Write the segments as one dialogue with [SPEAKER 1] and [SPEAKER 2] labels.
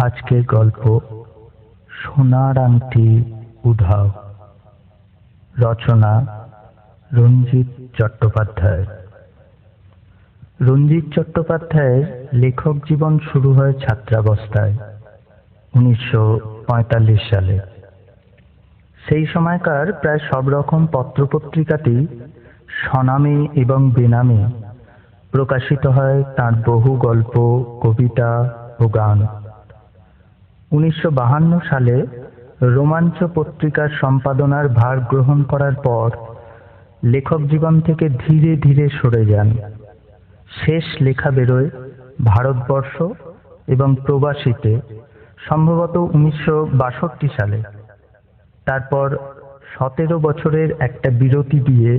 [SPEAKER 1] আজকের গল্প সোনার আংটি উধাও। রচনা রঞ্জিত চট্টোপাধ্যায়। রঞ্জিত চট্টোপাধ্যায়ের লেখক জীবন শুরু হয় ছাত্রাবস্থায় 1945 সালে। সেই সময়কার প্রায় সব রকম পত্রপত্রিকাতেই স্বনামে এবং বেনামে প্রকাশিত হয় তাঁর বহু গল্প, কবিতা ও গান। 1952 সালে রোমাঞ্চ পত্রিকার সম্পাদনার ভার গ্রহণ করার পর লেখক জীবন থেকে ধীরে ধীরে সরে যান। শেষ লেখা বেরোয় ভারতবর্ষ এবং প্রবাসীতে সম্ভবত 1962 সালে। তারপর 17 বছরের একটা বিরতি দিয়ে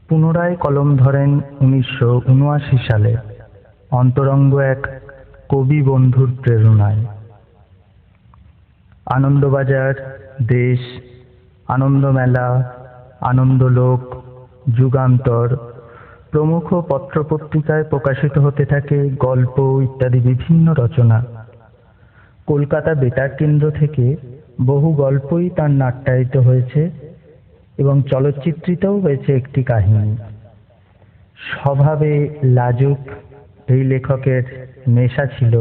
[SPEAKER 1] পুনরায় কলম ধরেন 1979 সালে অন্তরঙ্গ এক কবি বন্ধুর প্রেরণায়। আনন্দবাজার, দেশ, আনন্দমেলা, আনন্দলোক, যুগান্তর প্রমুখ পত্রপত্রিকায় প্রকাশিত হতে থাকে গল্প ইত্যাদি বিভিন্ন রচনা। কলকাতা বেতার কেন্দ্র থেকে বহু গল্পই তার নাট্যায়িত হয়েছে এবং চলচ্চিত্রিতও হয়েছে একটি কাহিনী। স্বভাবে লাজুক এই লেখকের নেশা ছিল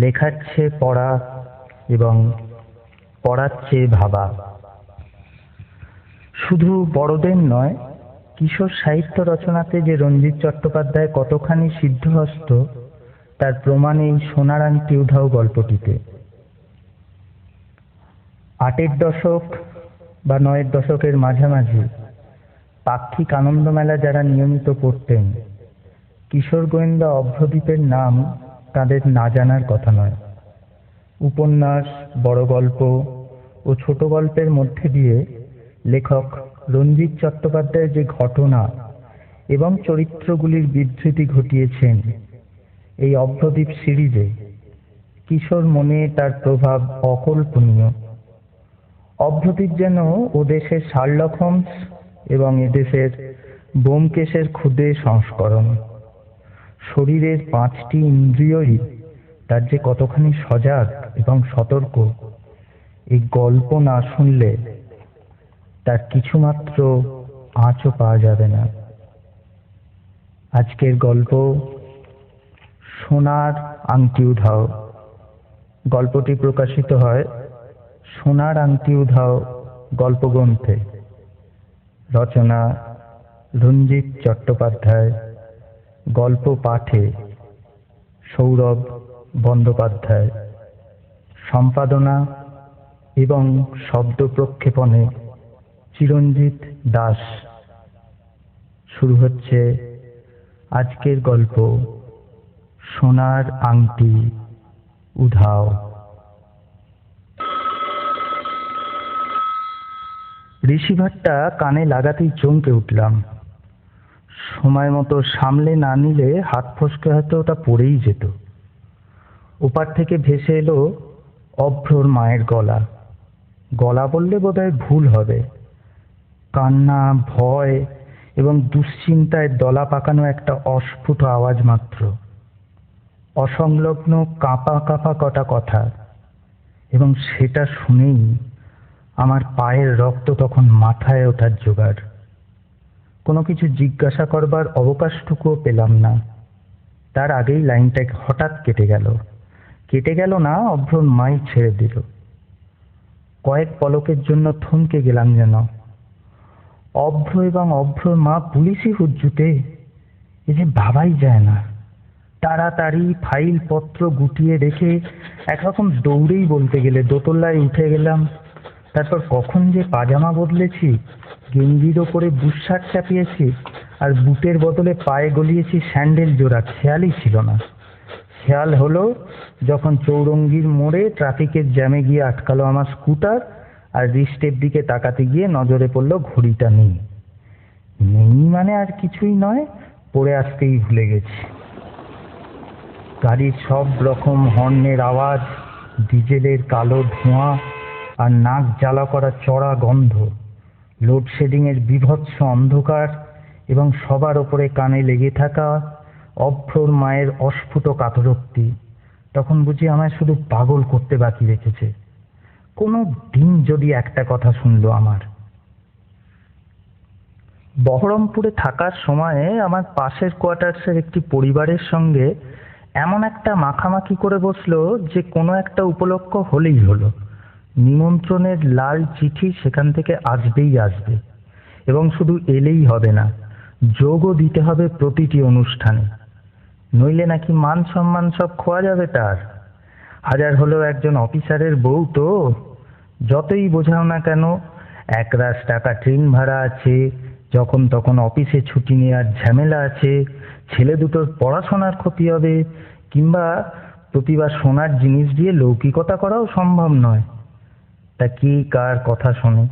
[SPEAKER 1] লেখার চেয়ে পড়া এবং পড়ার চেয়ে ভাবা। শুধু বড়দের নয়, কিশোর সাহিত্য রচনাতে যে রঞ্জিত চট্টোপাধ্যায় কতখানি সিদ্ধহস্ত তার প্রমাণ এই সোনার আংটি উধাও গল্পটিতে। 8-এর দশক বা 9-এর দশকের মাঝামাঝি পাক্ষিক আনন্দমেলা যারা নিয়মিত পড়তেন, কিশোর গোয়েন্দা অভ্রদীপের নাম তাদের না জানার কথা নয়। উপন্যাস, বড় গল্প ও ছোট গল্পের মধ্যে দিয়ে লেখক রঞ্জিত চট্টোপাধ্যায় যে ঘটনা এবং চরিত্রগুলির বিধৃতি ঘটিয়েছেন এই অভ্রদীপ সিরিজে, কিশোর মনে তার প্রভাব অকল্পনীয়। অভ্রদীপ যেন ও দেশের শার্লক হোমস এবং এদেশের ব্যোমকেশের ক্ষুদে সংস্করণ। শরীরের 5টি ইন্দ্রিয়ই তার যে কতখানি সজাগ এবং সতর্ক, এই গল্প না শুনলে তার কিছুমাত্র আঁচও পাওয়া যাবে না। আজকের গল্প সোনার আংটি উধাও। গল্পটি প্রকাশিত হয় সোনার আংটি উধাও গল্পগ্রন্থে। রচনা রঞ্জিত চট্টোপাধ্যায়। গল্প পাঠে সৌরভ বন্দ্যোপাধ্যায়। সম্পাদনা এবং শব্দ প্রক্ষেপণে চিরঞ্জিত দাস। শুরু হচ্ছে আজকের গল্প সোনার আংটি উধাও। রিসিভারটা কানে লাগাতেই চমকে উঠলাম। সময় মতো সামলে না নিলে হাত ফসকে হয়তো ওটা পড়েই যেত। ওপার থেকে ভেসে এলো অভ্রর মায়ের গলা। গলা বললে বোধহয় ভুল হবে। কান্না, ভয় এবং দুশ্চিন্তায় দলা পাকানো একটা অস্ফুট আওয়াজ মাত্র। অসংলগ্ন কাঁপা কাঁপা কটা কথা, এবং সেটা শুনেই আমার পায়ের রক্ত তখন মাথায় ওঠার জোগাড়। কোনো কিছু জিজ্ঞাসা করবার অবকাশটুকুও পেলাম না। তার আগেই লাইনটা হঠাৎ কেটে গেল। কেটে গেল না, অভ্রর মাই ছেড়ে দিল। কয়েক পলকের জন্য থমকে গেলাম যেন। অভ্র এবং অভ্রর মা পুলিশি হুজ্জুতে, এ যে ভাবাই যায় না। তাড়াতাড়ি ফাইল পত্র গুটিয়ে রেখে একরকম দৌড়েই বলতে গেলে দোতলায় উঠে গেলাম। তারপর কখন যে পাজামা বদলেছি, গেঞ্জির ওপরে বুশশার্ট চাপিয়েছি আর বুটের বদলে পায়ে গলিয়েছি স্যান্ডেল জোড়া, খেয়ালই ছিল না। খেয়াল হলো যখন চৌরঙ্গির মোড়ে ট্রাফিকের জ্যামে গিয়ে আটকালো আমার স্কুটার, আর রিস্টের দিকে তাকাতে গিয়ে নজরে পড়লো ঘড়িটা নেই। নেই মানে আর কিছুই নয়, পড়ে আসতেই ভুলে গেছি। গাড়ির সব রকম হর্নের আওয়াজ, ডিজেলের কালো ধোঁয়া আর নাক জ্বালা করা চড়া গন্ধ, লোডশেডিংয়ের বীভৎস অন্ধকার এবং সবার ওপরে কানে লেগে থাকা অভ্রর মায়ের অস্ফুট কাতরোক্তি, তখন বুঝি আমায় শুধু পাগল করতে বাকি রেখেছে। কোনো দিন যদি একটা কথা শুনলো আমার। বহরমপুরে থাকার সময়ে আমার পাশের কোয়ার্টার্সের একটি পরিবারের সঙ্গে এমন একটা মাখামাখি করে বসলো যে কোনো একটা উপলক্ষ হলেই হলো, নিমন্ত্রণের লাল চিঠি সেখান থেকে আসবেই আসবে, এবং শুধু এলেই হবে না, যোগও দিতে হবে প্রতিটি অনুষ্ঠানে, নইলে নাকি মান সম্মান সব খোয়া যাবে তার। হাজার হলেও একজন অফিসারের বউ তো, যতই বোঝাও না কেন, একরাশ টাকা ট্রেন ভাড়া আছে, যখন তখন অফিসে ছুটি নেওয়ার ঝামেলা আছে, ছেলে দুটোর পড়াশোনার ক্ষতি হবে, কিংবা প্রতিবার সোনার জিনিস দিয়ে লৌকিকতা করাও সম্ভব নয়। তা কি কার কথা শোনে?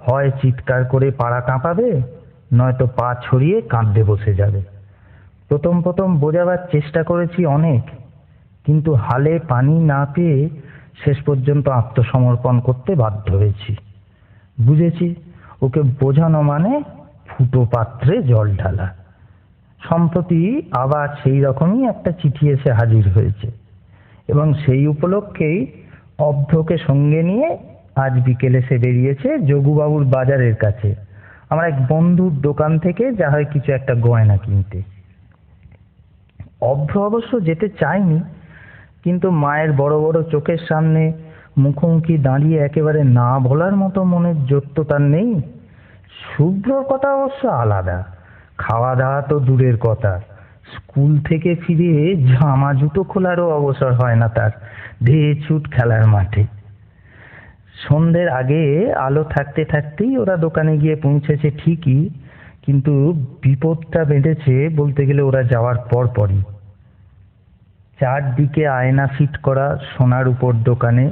[SPEAKER 1] হয় চিৎকার করে পাড়া কাঁপাবে, নয়তো পা ছড়িয়ে কাঁদতে বসে যাবে। প্রথম প্রথম বোঝাবার চেষ্টা করেছি অনেক, কিন্তু হালে পানি না পেয়ে শেষ পর্যন্ত আত্মসমর্পণ করতে বাধ্য হয়েছি। বুঝেছি ওকে বোঝানো মানে ফুটো পাত্রে জল ঢালা। সম্প্রতি আবার সেই রকমই একটা চিঠি এসে হাজির হয়েছে, এবং সেই উপলক্ষেই অভ্রকে সঙ্গে নিয়ে আজ বিকেলে সে বেরিয়েছে যোগুবাবুর বাজারের কাছে আমার এক বন্ধুর দোকান থেকে যা হয় কিছু একটা গয়না কিনতে। অভ্র অবশ্য যেতে চায়নি, কিন্তু মায়ের বড় বড় চোখের সামনে মুখোমুখি দাঁড়িয়ে একেবারে না বলার মতো মনের জোর তো তার নেই। শুভ্রর কথা অবশ্য আলাদা, খাওয়া দাওয়া তো দূরের কথা, স্কুল থেকে ফিরে জামা জুতো খোলারও অবসর হয় না তার, ধেয়ে ছুট খেলার মাঠে। সন্ধ্যের আগে আলো থাকতে থাকতেই ওরা দোকানে গিয়ে পৌঁছেছে ঠিকই, কিন্তু বিপদটা বেঁধেছে বলতে গেলে ওরা যাওয়ার পরপরই। চারদিকে আয়না ফিট করা সোনার উপর দোকানে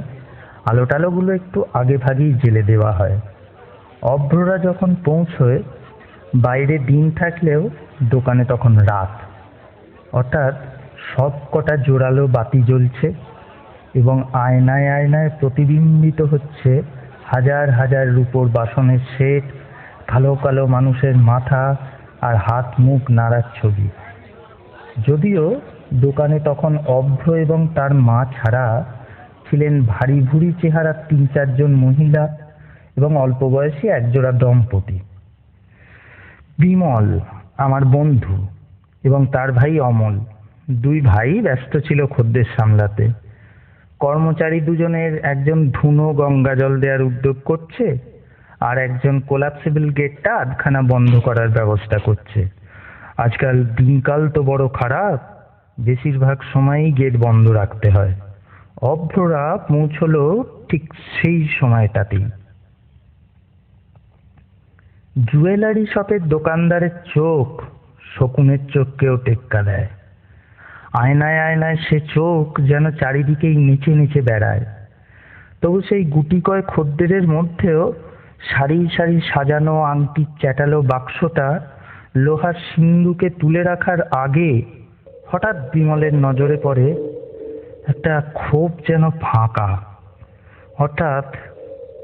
[SPEAKER 1] আলো টালোগুলো একটু আগে ভাগেই জেলে দেওয়া হয়। অভ্ররা যখন পৌঁছয় বাইরে দিন থাকলেও দোকানে তখন রাত, অর্থাৎ সব কটা জোরালো বাতি জ্বলছে, এবং আয়নায় আয়নায় প্রতিবিম্বিত হচ্ছে হাজার হাজার রূপোর বাসনের সেট, কালো কালো মানুষের মাথা আর হাত মুখ নাড়ার ছবি। যদিও দোকানে তখন অভ্র এবং তার মা ছাড়া ছিলেন ভারী ভুরি চেহারার ৩-৪ জন মহিলা এবং অল্প বয়সী একজোড়া দম্পতি। বিমল আমার বন্ধু এবং তার ভাই অমল, দুই ভাই ব্যস্ত ছিল খদ্দের সামলাতে। কর্মচারী দুজনের একজন ধুনো গঙ্গা জল দেওয়ার উদ্যোগ করছে, আর একজন কোলাপসিবল গেটটা আধখানা বন্ধ করার ব্যবস্থা করছে। আজকাল দিনকাল তো বড় খারাপ, বেশিরভাগ সময়ই গেট বন্ধ রাখতে হয়। অভ্ররা পৌঁছলো ঠিক সেই সময়টাতেই। জুয়েলারি শপের দোকানদারের চোখ শকুনের চোখকেও টেক্কা দেয়। আয়নায় আয়নায় সে চোখ যেন চারিদিকেই নেচে নেচে বেড়ায়। তবু সেই গুটি কয় খদ্দেরের মধ্যেও সারি সারি সাজানো আংটির চ্যাটালো বাক্সটা লোহার সিন্দুকে তুলে রাখার আগে হঠাৎ বিমলের নজরে পড়ে একটা খোপ যেন ফাঁকা, অর্থাৎ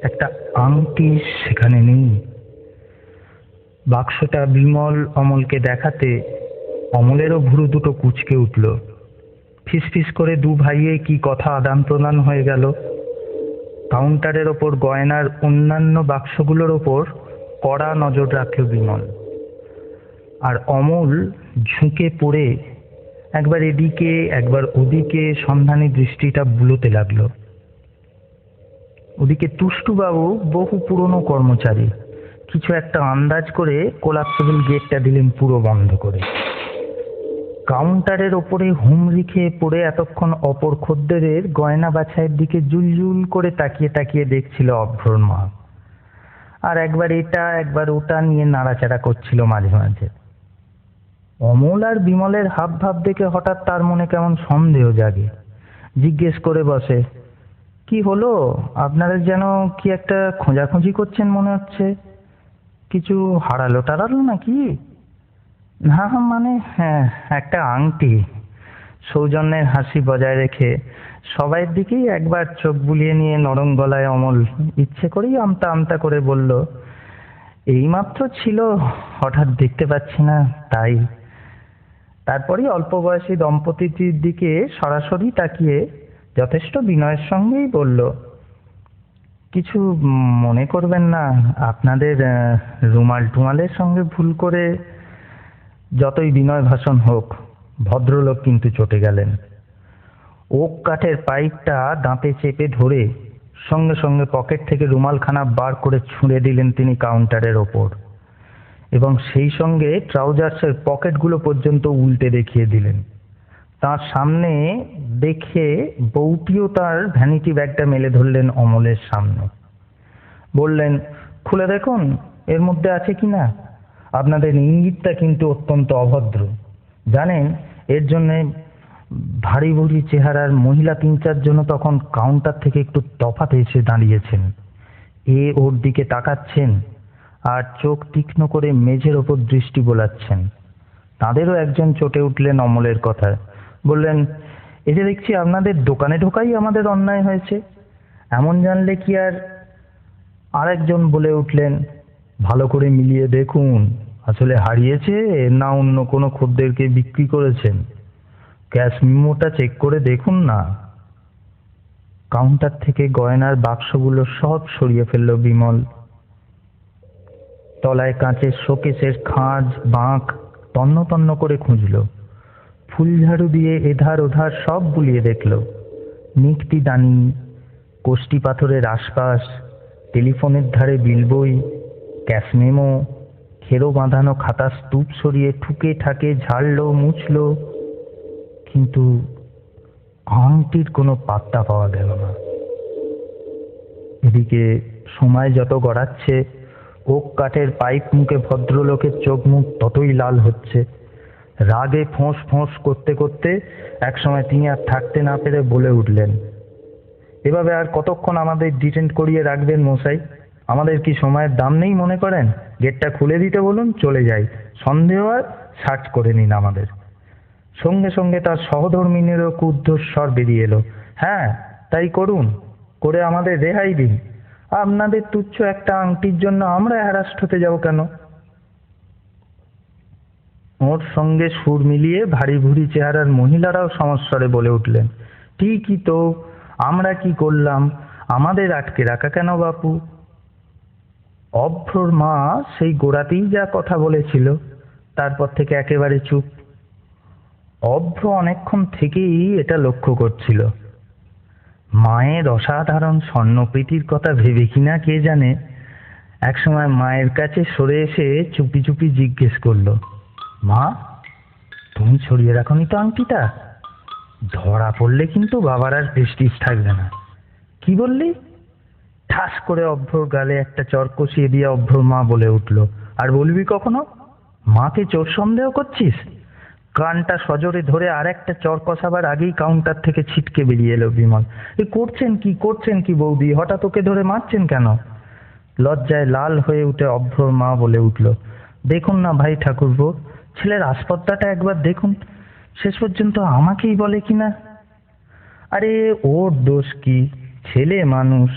[SPEAKER 1] একটা আংটি সেখানে নেই। বাক্সটা বিমল অমলকে দেখাতে অমলেরও ভুরু দুটো কুঁচকে উঠল। ফিসফিস করে দু ভাইয়ে কি কথা আদান প্রদান হয়ে গেল। কাউন্টারের ওপর গয়নার অন্যান্য বাক্সগুলোর ওপর কড়া নজর রাখল বিমল, আর অমল ঝুঁকে পড়ে একবার এদিকে একবার ওদিকে সন্ধানী দৃষ্টিটা বুলোতে লাগলো। ওদিকে তুষ্টুবাবু বহু পুরনো কর্মচারী, কিছু একটা আন্দাজ করে কোলাপসেবল গেটটা দিলেন পুরো বন্ধ করে। কাউন্টারের ওপরে হুমড়ি খেয়ে পড়ে এতক্ষণ অপর খদ্দেরের গয়না বাছাইয়ের দিকে জুলজুল করে তাকিয়ে তাকিয়ে দেখছিল অভ্রর মা, আর একবার এটা একবার ওটা নিয়ে নাড়াচাড়া করছিল মাঝে মাঝে। অমল আর বিমলের হাব ভাব দেখে হঠাৎ তার মনে কেমন সন্দেহ জাগে। জিজ্ঞেস করে বসে, কি হলো, আপনারা যেন কি একটা খোঁজাখুঁজি করছেন মনে হচ্ছে, কিছু হারালো টারালো নাকি? না মানে হ্যাঁ, একটা আংটি। সৌজন্যের হাসি বজায় রেখে সবাইয়ের দিকেই একবার চোখ বুলিয়ে নিয়ে নরম গলায় অমল ইচ্ছে করেই আমতা আমতা করে বলল, এইমাত্র ছিল, হঠাৎ দেখতে পাচ্ছি না তাই। তারপরই অল্প বয়সী দম্পতিটির দিকে সরাসরি তাকিয়ে যথেষ্ট বিনয়ের সঙ্গেই বলল, কিছু মনে করবেন না, আপনাদের রুমাল টুমালের সঙ্গে ভুল করে। যতই বিনয় ভাষণ হোক, ভদ্রলোক কিন্তু চটে গেলেন। ওক কাঠের পাইপটা দাঁতে চেপে ধরে সঙ্গে সঙ্গে পকেট থেকে রুমালখানা বার করে ছুঁড়ে দিলেন তিনি কাউন্টারের ওপর, এবং সেই সঙ্গে ট্রাউজার্সের পকেটগুলো পর্যন্ত উল্টে দেখিয়ে দিলেন। তার সামনে দেখে বউটিও তার ভ্যানিটি ব্যাগটা মেলে ধরলেন অমলের সামনে। বললেন, খুলে দেখুন এর মধ্যে আছে কিনা। আপনাদের ইঙ্গিতটা কিন্তু অত্যন্ত অভদ্র। জানেন, এর জন্যে ভারী ভুরি চেহারার মহিলা ৩-৪ জন তখন কাউন্টার থেকে একটু তফাতে এসে দাঁড়িয়েছেন। ওর দিকে তাকাচ্ছেন আর চোখ তীক্ষ্ণ করে মেঝের ওপর দৃষ্টি বোলাচ্ছেন। তাঁদেরও একজন চটে উঠলেন অমলের কথায়। বললেন, এই যে দেখছি আপনাদের দোকানে ঢোকাই আমাদের অন্যায় হয়েছে, এমন জানলে কি আর। আরেকজন বলে উঠলেন, ভালো করে মিলিয়ে দেখুন, আসলে হারিয়েছে না অন্য কোনো খদ্দেরকে বিক্রি করেছেন। ক্যাশ মেমোটা চেক করে দেখুন না। কাউন্টার থেকে গয়নার বাক্সগুলো সব সরিয়ে ফেলল বিমল। তলায় কাঁচের শোকেসের খাঁজ বাঁক তন্ন তন্ন করে খুঁজল। ফুলঝাড়ু দিয়ে এধার ওধার সব বুলিয়ে দেখল। নিকটি দানি, কোষ্টি পাথরের আশপাশ, টেলিফোনের ধারে বিলবই, ক্যাশ মেমো, খেরো বাঁধানো খাতা স্তূপ সরিয়ে ঠুকে ঠাকে ঝাড়ল মুছল, কিন্তু আংটির কোনো পাত্তা পাওয়া গেল না। এদিকে সময় যত গড়াচ্ছে, ওক কাঠের পাইপ মুখে ভদ্রলোকের চোখ মুখ ততই লাল হচ্ছে। রাগে ফোঁস ফোঁস করতে করতে একসময় তিনি আর থাকতে না পেরে বলে উঠলেন, এভাবে আর কতক্ষণ আমাদের ডিটেন করিয়ে রাখবেন মশাই? আমাদের কি সময়ের দাম নেই মনে করেন? গেটটা খুলে দিতে বলুন, চলে যাই। সন্দেহ আর সার্চ করে নিন আমাদের। সঙ্গে সঙ্গে তার সহধর্মিনীরও ক্রুদ্ধস্বর বেরিয়ে এলো, হ্যাঁ তাই করুন, করে আমাদের রেহাই দিন। আপনাদের তুচ্ছ একটা আংটির জন্য আমরা হ্যারাস্ট হতে যাব কেন? ওর সঙ্গে সুর মিলিয়ে ভারী ভুরি চেহারার মহিলারাও সমস্বরে বলে উঠলেন, ঠিকই তো, আমরা কি করলাম? আমাদের আটকে রাখা কেন বাপু? অভ্রর মা সেই গোড়াতেই যা কথা বলেছিল, তারপর থেকে একেবারে চুপ। অভ্র অনেকক্ষণ থেকেই এটা লক্ষ্য করছিল। মায়ের অসাধারণ স্বর্ণপ্রীতির কথা ভেবে কিনা কে জানে, একসময় মায়ের কাছে সরে এসে চুপি চুপি জিজ্ঞেস করলো, মা, তুমি ছড়িয়ে রাখনি তো আংটিটা? ধরা পড়লে কিন্তু বাবার আর প্রেস্টিজ থাকবে না। কি বললি? ঠাস করে অভ্রর গালে একটা চর কষিয়ে দিয়ে অভ্রর মা বলে উঠল, আর বলবি কখনো? মাকে চোর সন্দেহ করছিস? কানটা সজোরে ধরে আর একটা চর কষাবার আগেই কাউন্টার থেকে ছিটকে বেরিয়ে এলো বিমল। করছেন কি বৌদি, হঠাৎ ওকে ধরে মারছেন কেন? লজ্জায় লাল হয়ে উঠে অভ্রর মা বলে উঠল, দেখুন না ভাই ঠাকুরপো, ছেলের আসপদ্দাটা একবার দেখুন। শেষ পর্যন্ত আমাকেই বলে কিনা। আরে ওর দোষ কি? ছেলে মানুষ,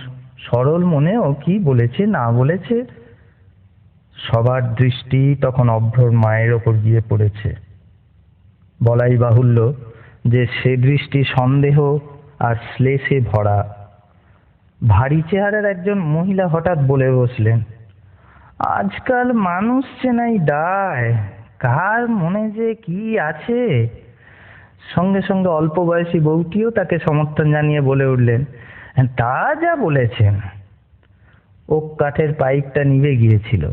[SPEAKER 1] সরল মনে ও কি বলেছে না বলেছে। সবার দৃষ্টি তখন অভ্রর মায়ের ওপর গিয়ে পড়েছে। বলাই বাহুল্য যে সে দৃষ্টি সন্দেহ আর শ্লেষে ভরা। ভারী চেহারার একজন মহিলা হঠাৎ বলে বসলেন, আজকাল মানুষ চেনাই দায়, কার মনে যে কি আছে। সঙ্গে সঙ্গে অল্প বয়সী বউটিও তাকে সমর্থন জানিয়ে বলে উঠলেন, তা যা বলেছেন। ওক কাঠের পাইপটা নিভে গিয়েছিল।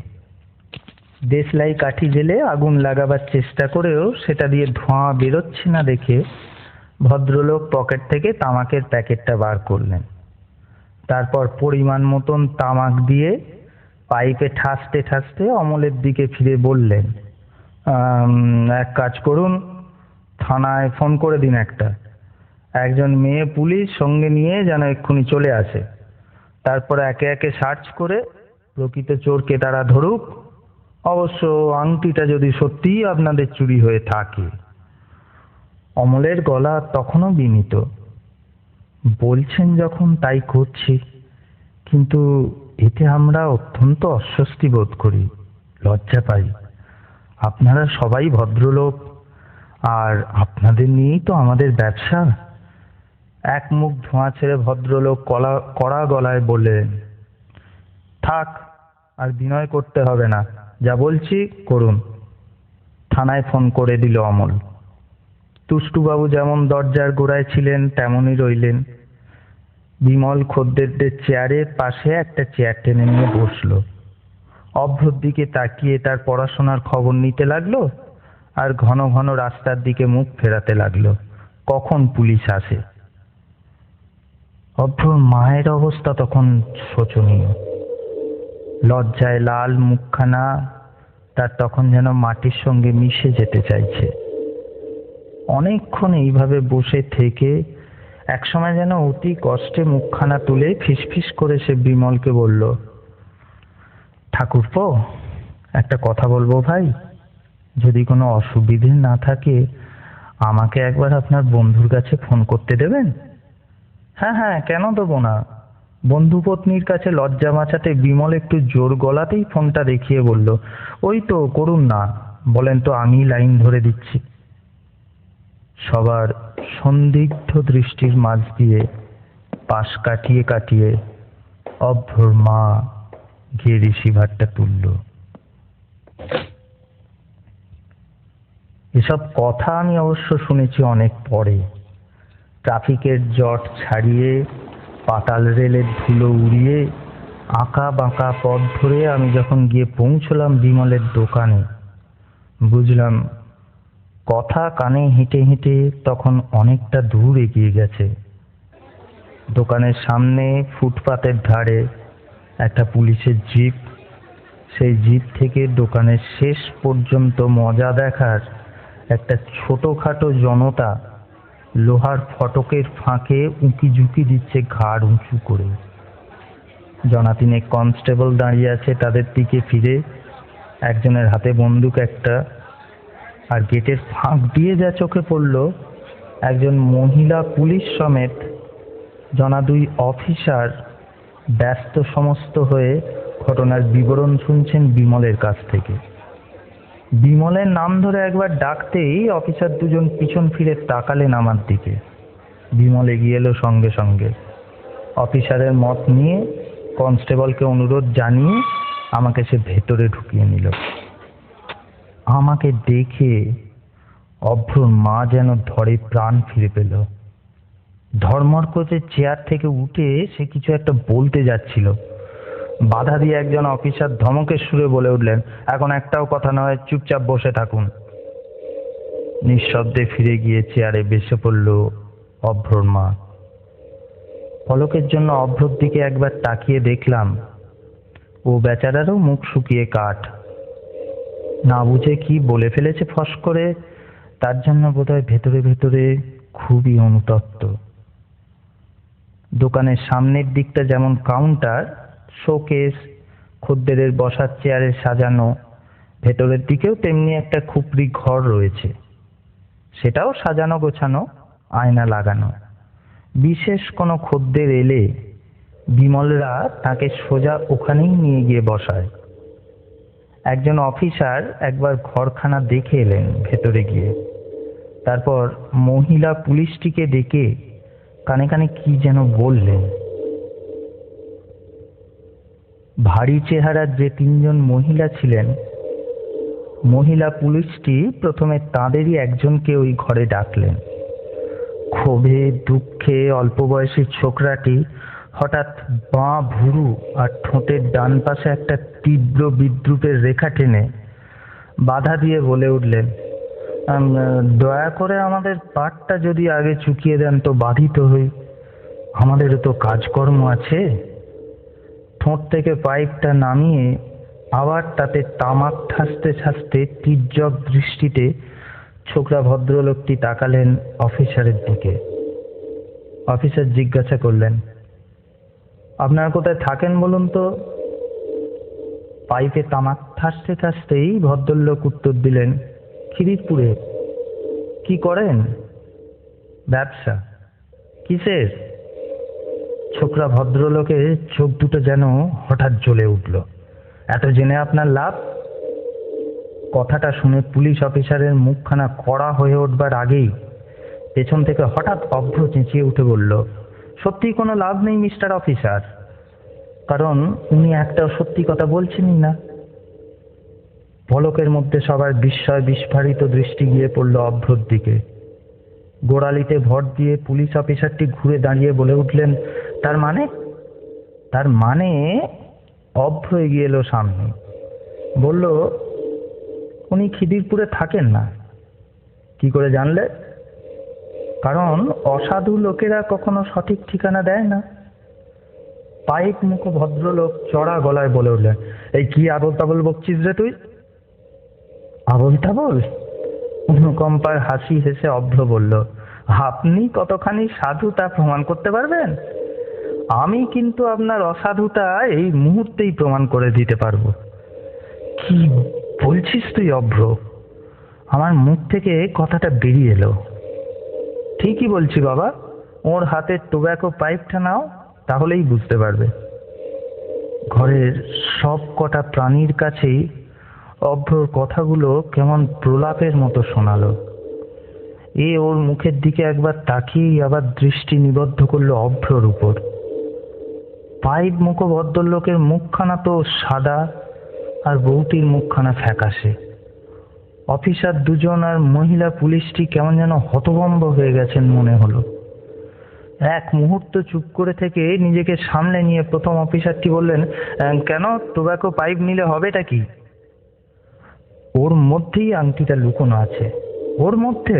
[SPEAKER 1] দেশলাই কাঠি জেলে আগুন লাগাবার চেষ্টা করেও সেটা দিয়ে ধোঁয়া বেরোচ্ছে না দেখে ভদ্রলোক পকেট থেকে তামাকের প্যাকেটটা বার করলেন। তারপর পরিমাণ মতন তামাক দিয়ে পাইপে ঠাসতে ঠাসতে অমলের দিকে ফিরে বললেন, এক কাজ করুন, থানায় ফোন করে দিন একজন মেয়ে পুলিশ সঙ্গে নিয়ে যেন এক্ষুনি চলে আসে। তারপর একে একে সার্চ করে প্রকৃত চোরকে তারা ধরুক। অবশ্য আংটিটা যদি সত্যিই আপনাদের চুরি হয়ে থাকে। অমলের গলা তখনও বিনীত। বলছেন যখন তাই করছি, কিন্তু এতে আমরা অত্যন্ত অস্বস্তি বোধ করি, লজ্জা পাই। আপনারা সবাই ভদ্রলোক, আর আপনাদের নিয়েই তো আমাদের ব্যবসা। এক মুখ ধোঁয়া ছেড়ে ভদ্রলোক কড়া গলায় বললেন, থাক, আর বিনয় করতে হবে না, যা বলছি করুন। থানায় ফোন করে দিল অমল। তুষ্টুবাবু যেমন দরজার গোড়ায় ছিলেন তেমনই রইলেন। বিমল খদ্দেরদের চেয়ারের পাশে একটা চেয়ার টেনে নিয়ে বসলো। অভ্রর দিকে তাকিয়ে তার পড়াশোনার খবর নিতে লাগলো, আর ঘন ঘন রাস্তার দিকে মুখ ফেরাতে লাগলো, কখন পুলিশ আসে। অভ্রর মায়ের অবস্থা তখন শোচনীয়। লজ্জায় লাল মুখখানা তার তখন যেন মাটির সঙ্গে মিশে যেতে চাইছে। অনেকক্ষণ এইভাবে বসে থেকে একসময় যেন অতি কষ্টে মুখখানা তুলে ফিসফিস করে সে বিমলকে বলল, ঠাকুরপো, একটা কথা বলবো ভাই, যদি কোনো অসুবিধে না থাকে আমাকে একবার আপনার বন্ধুর কাছে ফোন করতে দেবেন? হ্যাঁ হ্যাঁ, কেন দেবো না। বন্ধু পত্নীর কাছে লজ্জা বাঁচাতে বিমল একটু জোর গলাতেই ফোনটা দেখিয়ে বলল, ওই তো করুন না, বলেন তো, আমি লাইন ধরে দিচ্ছি। সবার সন্দিগ্ধ দৃষ্টির মাঝ দিয়ে পাশ কাটিয়ে কাটিয়ে অভ্রর মা গিয়ে রিসিভারটা তুলল। এসব কথা আমি অবশ্য শুনেছি অনেক পরে। ট্রাফিকের জট ছাড়িয়ে, পাতাল রেলের ধুলো উড়িয়ে, আঁকা বাঁকা পথ ধরে আমি যখন গিয়ে পৌঁছলাম বিমলের দোকানে, বুঝলাম কথা কানে হেঁটে হেঁটে তখন অনেকটা দূর এগিয়ে গেছে। দোকানের সামনে ফুটপাতের ধারে একটা পুলিশের জিপ, সেই জিপ থেকে দোকানের শেষ পর্যন্ত মজা দেখার একটা ছোটখাটো জনতা লোহার ফটকের ফাঁকে উঁকি ঝুঁকি দিচ্ছে ঘাড় উঁচু করে। জনা তিনেক কনস্টেবল দাঁড়িয়ে আছে তাদের দিকে ফিরে, একজনের হাতে বন্দুক একটা। আর গেটের ফাঁক দিয়ে যা চোখে পড়ল, একজন মহিলা পুলিশ সমেত জনা দুই অফিসার ব্যস্ত সমস্ত হয়ে ঘটনার বিবরণ শুনছেন বিমলের কাছ থেকে। বিমলের নাম ধরে একবার ডাকতেই অফিসার দুজন পিছন ফিরে তাকালেন আমার দিকে। বিমল এগিয়ে এলো সঙ্গে সঙ্গে। অফিসারের মত নিয়ে কনস্টেবলকে অনুরোধ জানিয়ে আমাকে সে ভেতরে ঢুকিয়ে নিল। আমাকে দেখে অভ্রর মা যেন ধরে প্রাণ ফিরে পেল। ধর্মরকোচের চেয়ার থেকে উঠে সে কিছু একটা বলতে যাচ্ছিল, বাধা দিয়ে একজন অফিসার ধমকের সুরে বলে উঠলেন, এখন একটাও কথা নয়, চুপচাপ বসে থাকুন। নিঃশব্দে ফিরে গিয়ে চেয়ারে বসে পড়ল অভ্রর মা। পলকের জন্য অভ্রর দিকে একবার তাকিয়ে দেখলাম, ও বেচারারও মুখ শুকিয়ে কাঠ। না বুঝে কি বলে ফেলেছে ফস করে, তার জন্য বোধহয় ভেতরে ভেতরে খুবই অনুতপ্ত। দোকানের সামনের দিকটা যেমন কাউন্টার, শোকেস, খদ্দেরের বসার চেয়ারে সাজানো, ভেতরের দিকেও তেমনি একটা খুপড়ি ঘর রয়েছে, সেটাও সাজানো গোছানো, আয়না লাগানো। বিশেষ কোনো খদ্দের এলে বিমলরা তাকে সোজা ওখানেই নিয়ে গিয়ে বসায়। একজন অফিসার একবার ঘরখানা দেখে এলেন ভেতরে গিয়ে, তারপর মহিলা পুলিশটিকে ডেকে কানে কানে কি যেন বললেন। ভারী চেহারার যে তিনজন মহিলা ছিলেন, মহিলা পুলিশটি প্রথমে তাঁদেরই একজনকে ওই ঘরে ডাকলেন। ক্ষোভে দুঃখে অল্প বয়সী ছোকরাটি হঠাৎ বাঁ ভুরু আর ঠোঁটের ডান পাশে একটা তীব্র বিদ্রুপের রেখা টেনে বাধা দিয়ে বলে উঠলেন, দয়া করে আমাদের পাঠটা যদি আগে চুকিয়ে দেন তো বাধিত হই, আমাদেরও তো কাজকর্ম আছে। ঠোঁট থেকে পাইপটা নামিয়ে আবার তাতে তামাক ঠাসতে ঠাসতে তীর্যক দৃষ্টিতে ছোকরা ভদ্রলোকটি তাকালেন অফিসারের দিকে। অফিসার জিজ্ঞাসা করলেন, আপনারা কোথায় থাকেন বলুন তো? পাইপে তামাক ঠাসতে ঠাসতেই ভদ্রলোক উত্তর দিলেন, খিদিরপুরে। কি করেন? ব্যবসা। কিসের? ছোকরা ভদ্রলোকের চোখ দুটো যেন হঠাৎ জ্বলে উঠল। এত জেনে আপনার লাভ? কথাটা শুনে পুলিশ অফিসারের মুখখানা কড়া হয়ে উঠবার আগেই পেছন থেকে হঠাৎ অভ্র চেঁচিয়ে উঠে বলল, সত্যিই কোনো লাভ নেই মিস্টার অফিসার, কারণ উনি একটাও সত্যি কথা বলছেনই না। পলকের মধ্যে সবার বিস্ময় বিস্ফারিত দৃষ্টি গিয়ে পড়ল অভ্রর দিকে। গোড়ালিতে ভর দিয়ে পুলিশ অফিসারটি ঘুরে দাঁড়িয়ে বলে উঠলেন, তার মানে? তার মানে? অভ্র এগিয়ে এলো সামনে, বলল, উনি খিদিরপুরে থাকেন না। কি করে জানলে? কারণ অসাধু লোকেরা কখনো সঠিক ঠিকানা দেয় না। পাইপ মুখ ভদ্রলোক চড়া গলায় বলে উঠলেন, এই কি আবল তাবল বকছিস রে তুই? আবল তাবল? অনুকম্পার হাসি হেসে অভ্র বলল, আপনি কতখানি সাধু তা প্রমাণ করতে পারবেন? আমি কিন্তু আপনার অসাধুতা এই মুহূর্তেই প্রমাণ করে দিতে পারবো। কি বলছিস তুই অভ্র? আমার মুখ থেকে কথাটা বেরিয়ে এলো। ঠিকই বলছি বাবা, ওর হাতের টোব্যাকো পাইপটা নাও, তাহলেই বুঝতে পারবে। ঘরের সব কটা প্রাণীর কাছেই অভ্রর কথাগুলো কেমন প্রলাপের মতো শোনালো। এ ওর মুখের দিকে একবার তাকিয়েই আবার দৃষ্টি নিবদ্ধ করলো অভ্রর উপর। পাইপ মুখ ভদ্রলোকের মুখখানা তো সাদা, আর বউটির মুখখানা ফ্যাকাশে। অফিসার দুজন আর মহিলা পুলিশটি কেমন যেন হতভম্ব হয়ে গেছেন মনে হলো। এক মুহূর্ত চুপ করে থেকে নিজেকে সামলে নিয়ে প্রথম অফিসারটি বললেন, কেন, টোব্যাকো পাইপ নিলে হবেটা কি? ওর মধ্যেই আংটিটা লুকোনো আছে। ওর মধ্যে?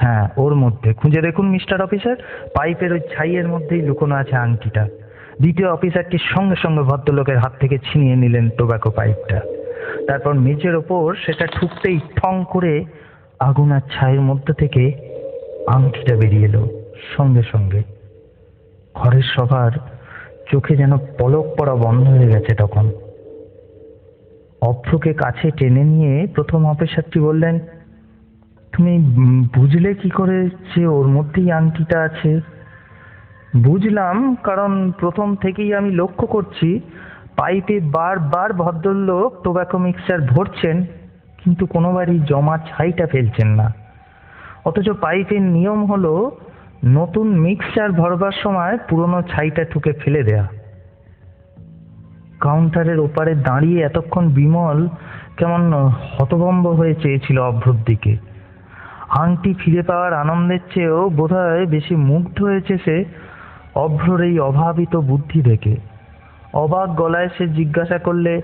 [SPEAKER 1] হ্যাঁ, ওর মধ্যে। খুঁজে দেখুন মিস্টার অফিসার, পাইপের ওই ছাইয়ের মধ্যেই লুকোনো আছে আংটিটা। দ্বিতীয় অফিসারটি সঙ্গে সঙ্গে ভদ্রলোকের হাত থেকে ছিনিয়ে নিলেন টোব্যাকো পাইপটা। তারপর মেঝের ওপর সেটা ঠুকতেই ঠং করে আগুন আর ছাইয়ের মধ্যে থেকে আংটিটা বেরিয়ে এলো সঙ্গে সঙ্গে। ঘরের সবার চোখে যেন পলক পড়া বন্ধ হয়ে গেছে তখন। অভ্রকে কাছে টেনে নিয়ে প্রথম অফিসারটি বললেন, তুমি বুঝলে কি করে যে ওর মধ্যেই আংটিটা আছে? বুঝলাম, কারণ প্রথম থেকেই আমি লক্ষ্য করছি পাইপে বারবার ভদ্রলোক টোব্যাকো মিক্সচার ভরছেন, কিন্তু কোনোবারই জমা ছাইটা ফেলছেন না। অথচ পাইপের নিয়ম হলো নতুন মিক্সচার ভরবার সময় পুরনো ছাইটা ঠুকে ফেলে দেয়া। কাউন্টারের ওপারে দাঁড়িয়ে এতক্ষণ বিমল কেমন হতভম্ব হয়ে চেয়েছিল অভ্রর দিকে। আংটি ফিরে পাওয়ার আনন্দের চেয়েও বোধহয় বেশি মুগ্ধ হয়েছে সে অভ্রর এই অভাবিত বুদ্ধি দেখে। অবাক গলায় সে জিজ্ঞাসা করলে,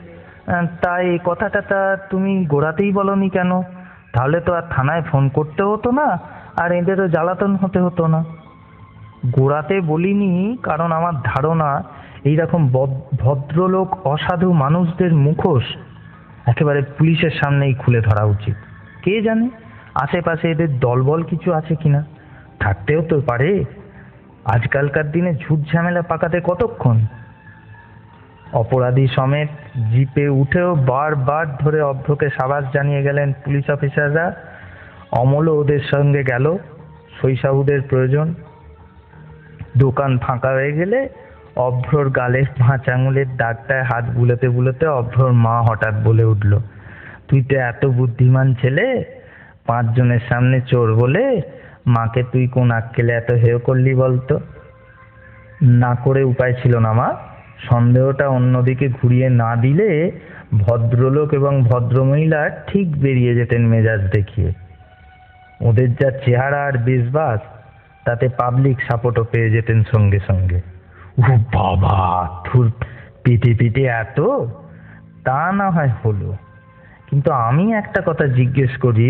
[SPEAKER 1] তা এই কথাটা তুমি গোড়াতেই বলনি কেন? তাহলে তো আর থানায় ফোন করতে হতো না, আর এদেরও জ্বালাতন হতে হতো না। গোড়াতে বলিনি, কারণ আমার ধারণা এইরকম ভদ্রলোক অসাধু মানুষদের মুখোশ একেবারে পুলিশের সামনেই খুলে ধরা উচিত। কে জানে আশেপাশে এদের দলবল কিছু আছে কিনা, থাকতেও তো পারে। আজকালকার দিনে ঝুট ঝামেলা পাকাতে কতক্ষণ। অপরাধী সমেত জিপে উঠেও বারবার ধরে অভ্রকে সাবাস জানিয়ে গেলেন পুলিশ অফিসাররা। অমলও ওদের সঙ্গে গেল, শৈশাবুদের প্রয়োজন। দোকান ফাঁকা হয়ে গেলে অভ্রর গালের 5 আঙুলের দাগটায় হাত বুলোতে বুলোতে অভ্রর মা হঠাৎ বলে উঠল, তুই তো এত বুদ্ধিমান ছেলে, 5 জনের সামনে চোর বলে মাকে তুই কোন আক্কেলে এত হেয় করলি বলতো? না করে উপায় ছিল না মা। সন্দেহটা অন্যদিকে ঘুরিয়ে না দিলে ভদ্রলোক এবং ভদ্রমহিলা ঠিক বেরিয়ে যেতেন মেজাজ দেখিয়ে। ওদের যা চেহারা আর বেশবাস, তাতে পাবলিক সাপোর্টও পেয়ে যেতেন সঙ্গে সঙ্গে। ও বাবা, তোর পেটে পেটে এত? তা না হয় হলো, কিন্তু আমি একটা কথা জিজ্ঞেস করি।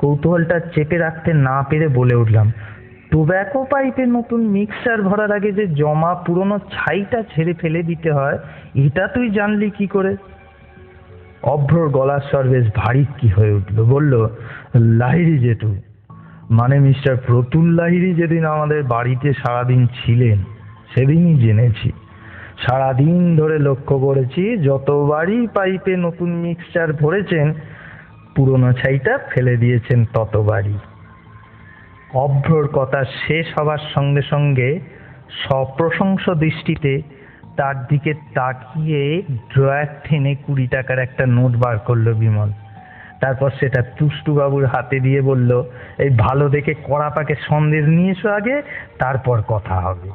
[SPEAKER 1] কৌতূহলটা চেপে রাখতে না পেরে বলে উঠলাম, টোব্যাকো পাইপে নতুন মিক্সচার ভরার আগে যে জমা পুরনো ছাইটা ছেড়ে ফেলে দিতে হয়, এটা তুই জানলি কি করে? অভ্রর গলার স্বর বেশ ভারী কি হয়ে উঠল। বলল, লাহিড়ী জেঠু, মানে মিস্টার প্রতুল লাহিড়ী যেদিন আমাদের বাড়িতে সারাদিন ছিলেন সেদিনই জেনেছি। সারাদিন ধরে লক্ষ্য করেছি যতবারই পাইপে নতুন মিক্সচার ভরেছেন পুরনো ছাইটা ফেলে দিয়েছেন ততবারই। অভ্রর কথা শেষ হবার সঙ্গে সঙ্গে সপ্রশংস দৃষ্টিতে তার দিকে তাকিয়ে ড্রয়ার টেনে 20 টাকার একটা নোট বার করলো বিমল। তারপর সেটা তুষ্টুবাবুর হাতে দিয়ে বলল, এই ভালো দেখে কড়া পাকে সন্দেশ নিয়ে এসো আগে, তারপর কথা হবে।